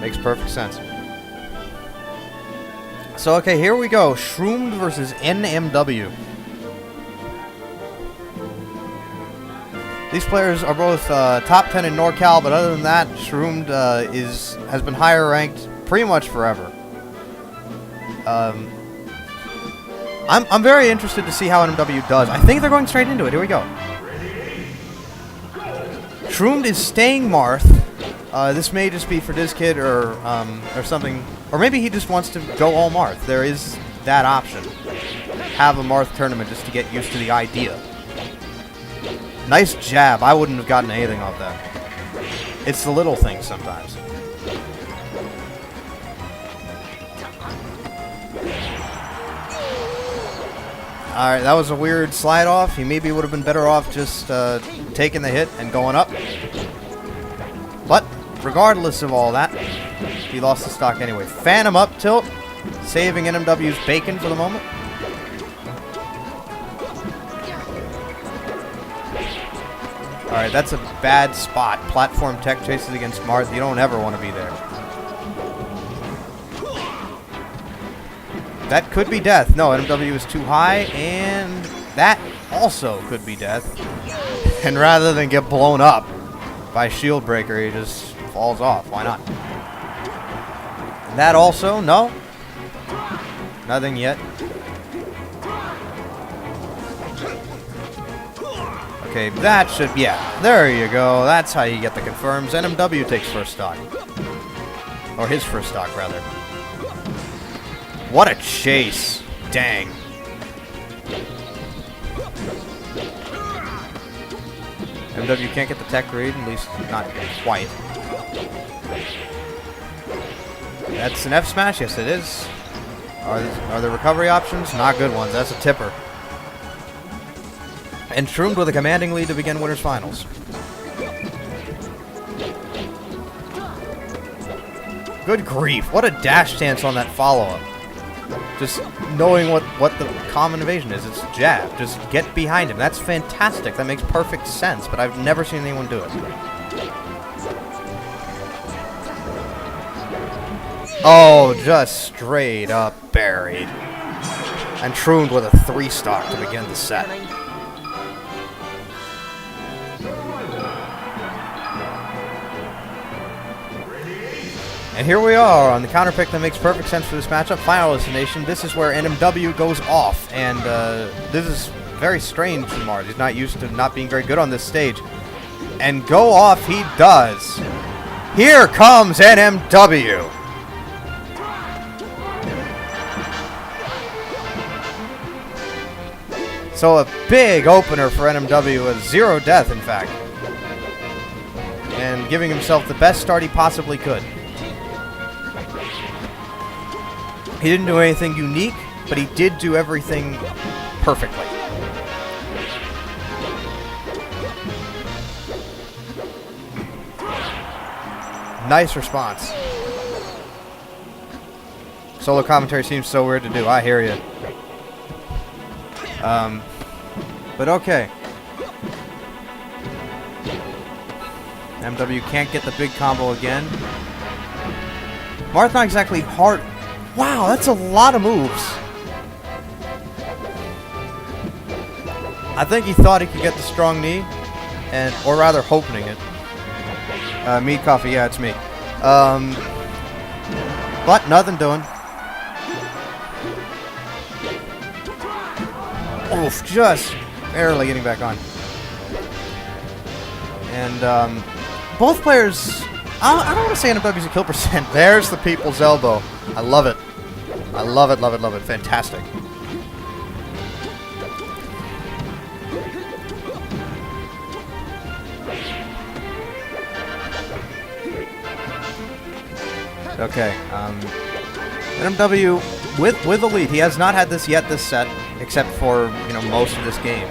Makes perfect sense. So, okay, here we go. Shroomed versus NMW. These players are both top 10 in Norcal, but other than that, Shroomed has been higher ranked pretty much forever. I'm very interested to see how NMW does. I think they're going straight into it. Here we go. Shroomed is staying Marth. This may just be for DizKid or something. Or maybe he just wants to go all Marth. There is that option. Have a Marth tournament just to get used to the idea. Nice jab. I wouldn't have gotten anything off that. It's the little things sometimes. Alright, that was a weird slide off. He maybe would have been better off just taking the hit and going up. But, regardless of all that, he lost the stock anyway. Phantom up tilt, saving NMW's bacon for the moment. Alright, that's a bad spot. Platform tech chases against Marth. You don't ever want to be there. That could be death. No, NMW is too high, and that also could be death. And rather than get blown up by Shield Breaker, he just falls off. Why not? That also, no. Nothing yet. Okay, that should, yeah, there you go. That's how you get the confirms. NMW takes first stock. Or his first stock, rather. What a chase. Dang. NMW can't get the tech read, at least not quite. That's an F smash? Yes, it is. Are the recovery options? Not good ones. That's a tipper. And Shroomed with a commanding lead to begin Winners Finals. Good grief. What a dash stance on that follow-up. Just knowing what the common evasion is. It's jab. Just get behind him. That's fantastic. That makes perfect sense, but I've never seen anyone do it. Oh, just straight up buried. And Shroomed with a 3 stock to begin the set. And here we are on the counter pick that makes perfect sense for this matchup. Final destination. This is where NMW goes off, and this is very strange for Marth. He's not used to not being very good on this stage. And go off he does. Here comes NMW. So a big opener for NMW with 0 death, in fact. And giving himself the best start he possibly could. He didn't do anything unique, but he did do everything perfectly. Nice response. Solo commentary seems so weird to do. I hear you. But okay. MW can't get the big combo again. Marth not exactly hard. Wow, that's a lot of moves. I think he thought he could get the strong knee, or rather hoping it. Mead coffee, yeah, it's me. But nothing doing. Oof, just barely getting back on. And both players, I don't want to say NMW's a kill percent. There's the people's elbow. I love it. I love it, love it, love it. Fantastic. Okay, NMW with the lead. He has not had this yet this set, except for, you know, most of this game.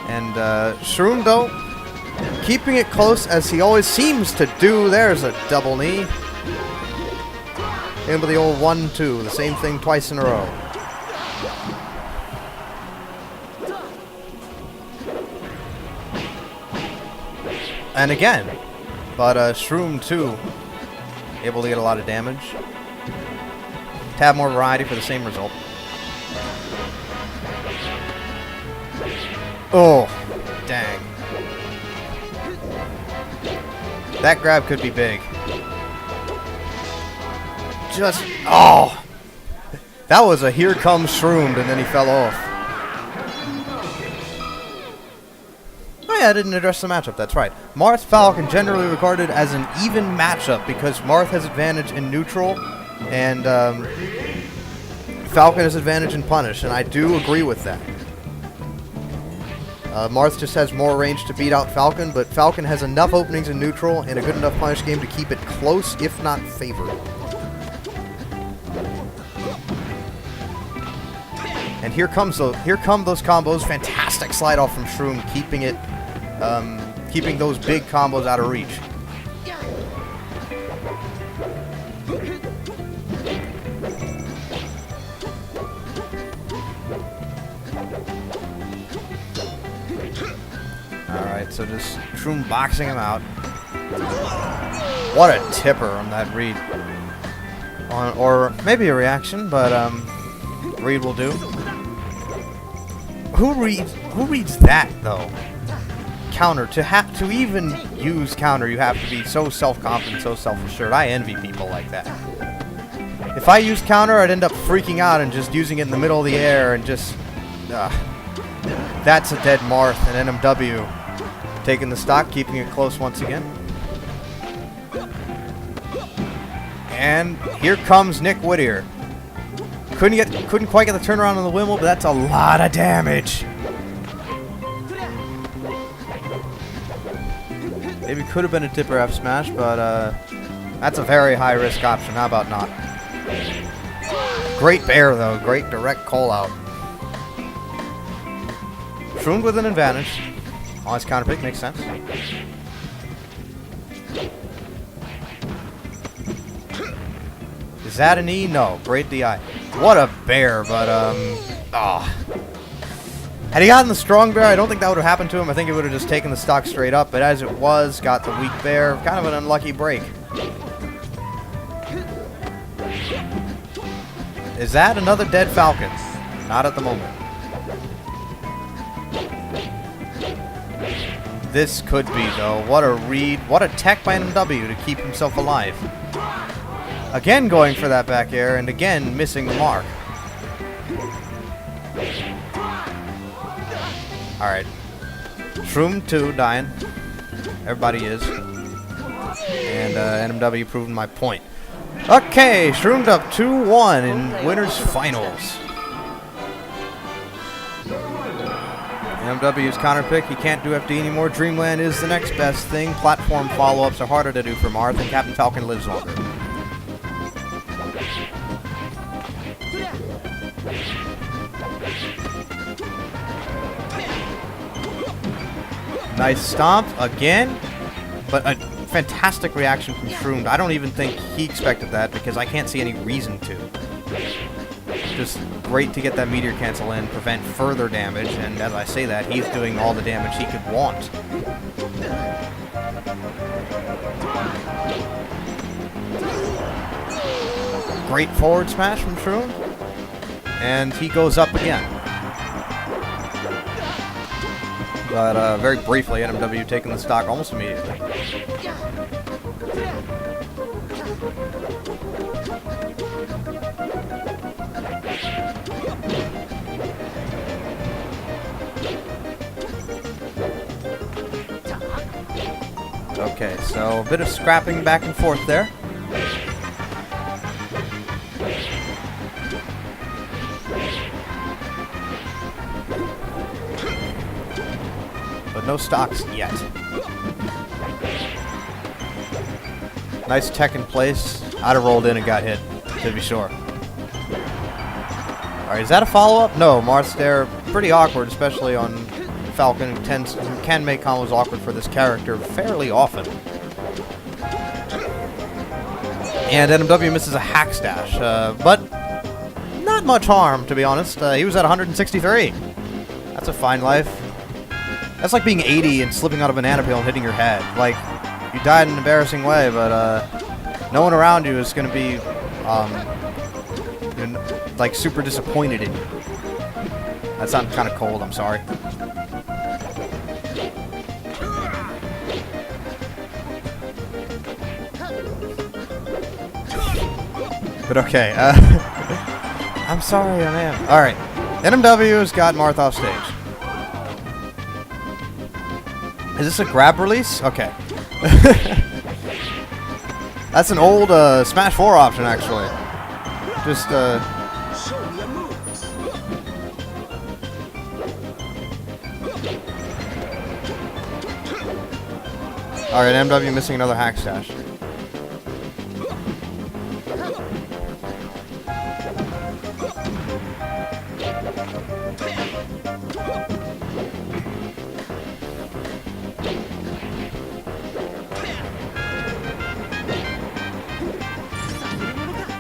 And Shroomed, though, keeping it close as he always seems to do. There's a double knee. In with the old 1-2, the same thing twice in a row. And again, But Shroomed too, able to get a lot of damage. To have more variety for the same result. Oh, dang. That grab could be big. Just, oh! That was a here comes Shroomed, and then he fell off. Oh yeah, I didn't address the matchup, that's right. Marth Falcon generally regarded as an even matchup because Marth has advantage in neutral, and Falcon has advantage in punish, and I do agree with that. Marth just has more range to beat out Falcon, but Falcon has enough openings in neutral and a good enough punish game to keep it close, if not favored. And here come those combos. Fantastic slide off from Shroomed, keeping those big combos out of reach. Alright, so just Shroomed boxing him out. What a tipper on that read. Or maybe a reaction, but read will do. Who reads that though? Counter. To even use counter, you have to be so self-confident, so self-assured. I envy people like that. If I used counter, I'd end up freaking out and just using it in the middle of the air and just... That's a dead Marth, and NMW taking the stock, keeping it close once again. And here comes Nick Whittier. Couldn't quite get the turnaround on the Wimble, but that's a lot of damage. Maybe could have been a tipper F smash, but that's a very high risk option. How about not? Great bear though, great direct call out. Shroomed with an advantage. On his counter pick, makes sense. Is that an E? No. Great DI. What a bear, but, Had he gotten the strong bear, I don't think that would have happened to him. I think he would have just taken the stock straight up, but as it was, got the weak bear. Kind of an unlucky break. Is that another dead Falcon? Not at the moment. This could be, though. What a read. What a tech by NMW to keep himself alive. Again going for that back air, and again missing the mark. Alright. Shroomed 2 dying. Everybody is. And NMW proving my point. Okay, Shroomed up 2-1 in winners finals. NMW's counter pick, he can't do FD anymore. Dreamland is the next best thing. Platform follow-ups are harder to do for Marth, and Captain Falcon lives longer. Nice stomp again, but a fantastic reaction from Shroomed. I don't even think he expected that because I can't see any reason to. Just great to get that meteor cancel in, prevent further damage, and as I say that, he's doing all the damage he could want. Great forward smash from Shroomed, and he goes up again. But very briefly, NMW taking the stock almost immediately. Okay, so a bit of scrapping back and forth there. But no stocks yet. Nice tech in place. I'd have rolled in and got hit, to be sure. Alright, is that a follow-up? No, Marth's there. Pretty awkward, especially on Falcon, who can make combos awkward for this character fairly often. And NMW misses a hack stash, but not much harm, to be honest. He was at 163. That's a fine life. That's like being 80 and slipping out of a banana peel and hitting your head. Like, You died in an embarrassing way, but no one around you is going to be like super disappointed in you. That sounded kind of cold. I'm sorry. But okay. I'm sorry, I am. All right. NMW has got Marth off stage. Is this a grab release? Okay. That's an old Smash 4 option, actually. Just, Alright, NMW missing another hack stash.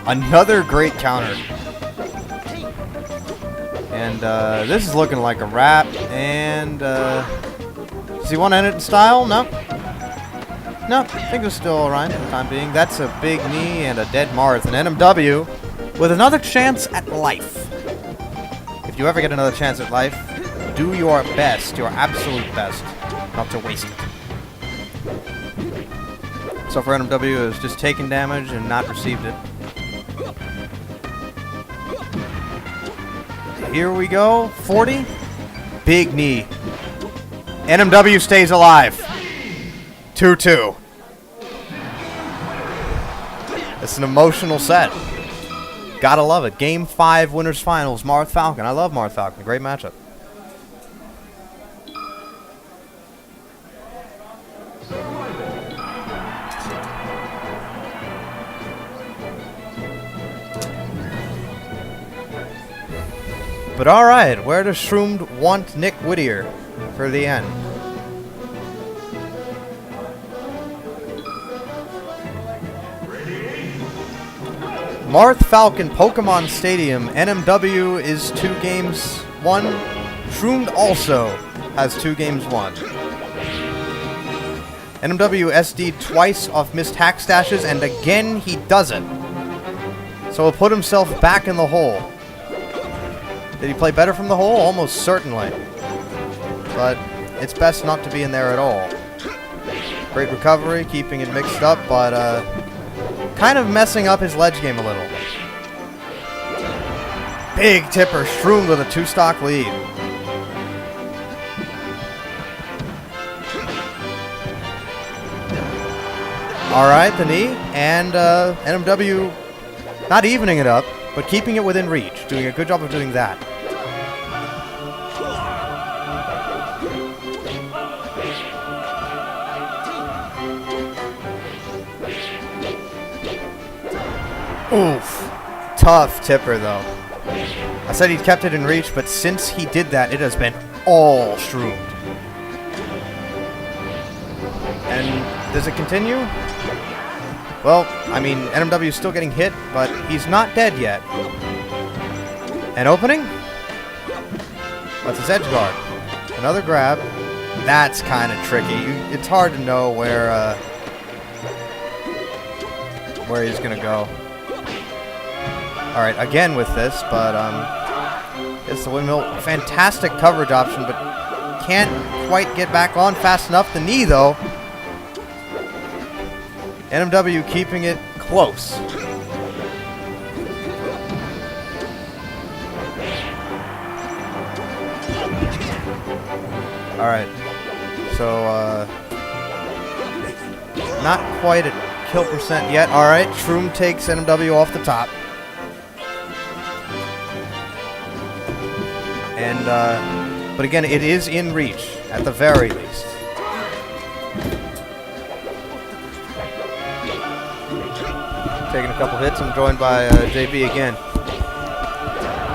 Another great counter. And this is looking like a wrap. And does he want to end it in style? No. No, I think it's still alright for the time being. That's a big knee and a dead Marth. And NMW with another chance at life. If you ever get another chance at life, do your best, your absolute best, not to waste it. So for NMW, has just taken damage and not received it. Here we go. 40. Big knee. NMW stays alive. 2-2. It's an emotional set. Gotta love it. Game 5 winners finals. Marth Falcon. I love Marth Falcon. Great matchup. But alright, where does Shroomed want Nick Whittier for the end? Marth Falcon Pokemon Stadium. NMW is 2 games won. Shroomed also has 2 games won. NMW SD twice off missed hack stashes, and again he does it. So he'll put himself back in the hole. Did he play better from the hole? Almost certainly. But it's best not to be in there at all. Great recovery, keeping it mixed up, but kind of messing up his ledge game a little. Big tipper, Shroomed with a 2-stock lead. Alright, the knee, and NMW not evening it up, but keeping it within reach. Doing a good job of doing that. Oof. Tough tipper, though. I said he'd kept it in reach, but since he did that, it has been all Shroomed. And does it continue? Well, I mean, NMW is still getting hit, but he's not dead yet. An opening? What's his edge guard? Another grab. That's kind of tricky. It's hard to know where he's gonna go. All right, again with this, but it's the windmill. Fantastic coverage option, but can't quite get back on fast enough. The knee, though. NMW keeping it close. Alright. So, not quite at kill percent yet. Alright, Shroomed takes NMW off the top. And, but again, it is in reach, at the very least. Taking a couple hits. I'm joined by JB again.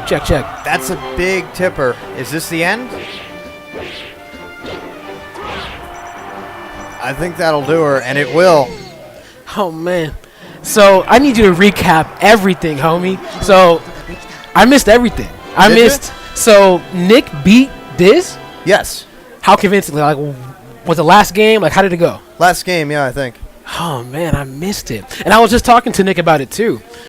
Check, check. That's a big tipper. Is this the end? I think that'll do her, and it will. Oh, man. So, I need you to recap everything, homie. So, I missed everything. So, Nick beat this? Yes. How convincingly? Like, was the last game? Like, how did it go? Last game, yeah, I think. Oh man, I missed it. And I was just talking to Nick about it too.